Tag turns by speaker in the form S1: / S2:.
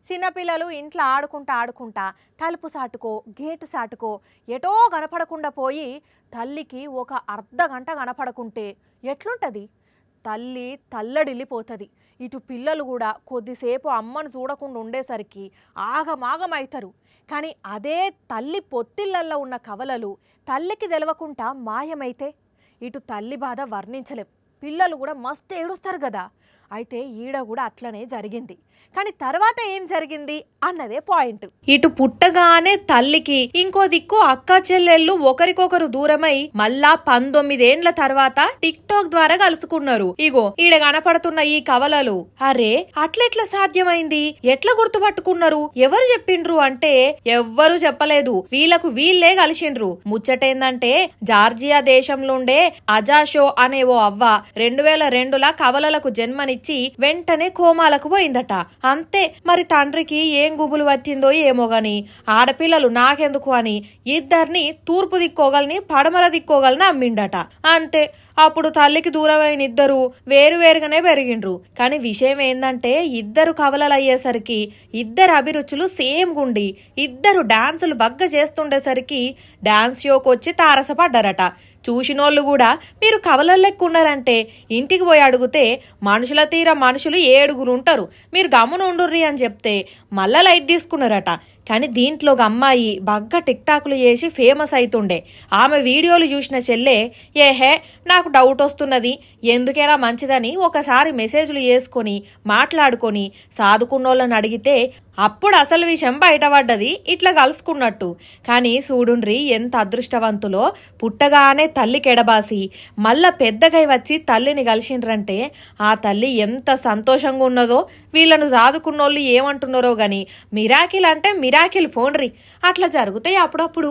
S1: చిన్నపిల్లలు ఇంట్లో ఆడుకుంటా తలుపు సాటుకో గేటు సాటుకో ఎటో కనపడకుండా పోయి తల్లికి ఒక అర్ధగంట కనపడకుంటే ఎట్లుంటది? తల్లి తల్లడిల్లిపోతుంది. ఇటు పిల్లలు కూడా కొద్దిసేపు అమ్మను చూడకుండా ఉండేసరికి ఆగమాగమవుతారు. కానీ అదే తల్లి పొత్తిళ్ళల్లో ఉన్న కవలలు తల్లికి తెలవకుండా మాయమైతే ఇటు తల్లి బాధ వర్ణించలేం. పిల్లలు కూడా మస్తు ఏడుస్తారు కదా. అయితే ఈడ కూడా అట్లనే జరిగింది. కానీ తర్వాత ఏం జరిగింది అన్నదే పాయింట్. ఇటు పుట్టగానే తల్లికి ఇంకో దిక్కు అక్క చెల్లెళ్ళు ఒకరికొకరు దూరమై మళ్ళా 19 ఏండ్ల తర్వాత టిక్ టాక్ ద్వారా కలుసుకున్నారు. ఇగో ఈడ కనపడుతున్న ఈ కవలలు అరే అట్లెట్లా సాధ్యమైంది, ఎట్లా గుర్తుపట్టుకున్నారు, ఎవరు చెప్పిండ్రు అంటే ఎవ్వరు చెప్పలేదు, వీళ్లకు వీళ్లే కలిసిండ్రు. ముచ్చటేందంటే జార్జియా దేశంలోండే అజాషో అనే ఓ అవ్వ 2002ల కవలలకు జన్మనిచ్చి వెంటనే కోమాలకు పోయిందట. అంతే మరి తండ్రికి ఏం గుబులు పట్టిందో ఏమో గాని ఆడపిల్లలు నాకెందుకు అని ఇద్దరిని తూర్పు దిక్కోగలని పడమర దిక్కోగలని అమ్మిండట. అంతే అప్పుడు తల్లికి దూరమైన ఇద్దరు వేరువేరుగానే పెరిగిండ్రు. కానీ విషయం ఏందంటే ఇద్దరు కవలలయ్యేసరికి ఇద్దరు అభిరుచులు సేమ్ గుండి ఇద్దరు డాన్సులు బగ్గ చేస్తుండేసరికి డాన్స్ షోకి వచ్చి తారసపడ్డారట. చూసినోళ్ళు కూడా మీరు కవలల్లెక్కున్నారంటే ఇంటికి పోయి అడిగితే మనుషుల తీర మనుషులు 7 ఉంటారు, మీరు గమ్మున ఉండుర్రి అని చెప్తే మళ్ళా లైట్ తీసుకున్నారట. కానీ దీంట్లో ఒక అమ్మాయి బగ్గ టిక్ టాక్లు చేసి ఫేమస్ అవుతుండే. ఆమె వీడియోలు చూసిన చెల్లె ఏహే నాకు డౌట్ వస్తున్నది, ఎందుకైనా మంచిదని ఒకసారి మెసేజ్లు చేసుకొని మాట్లాడుకొని సాదుకున్నోళ్ళని అడిగితే అప్పుడు అసలు విషయం బయటపడ్డది, ఇట్లా కలుసుకున్నట్టు. కానీ చూడుండ్రి ఎంత అదృష్టవంతులో, పుట్టగానే తల్లి కెడబాసి మళ్ళా పెద్దగై వచ్చి తల్లిని కలిసిండ్రంటే ఆ తల్లి ఎంత సంతోషంగా ఉన్నదో. వీళ్ళను సాదుకున్నోళ్ళు ఏమంటున్నారో గాని మిరాకిల్ అంటే మిరాకిల్ పోండ్రి, అట్లా జరుగుతాయి అప్పుడప్పుడు.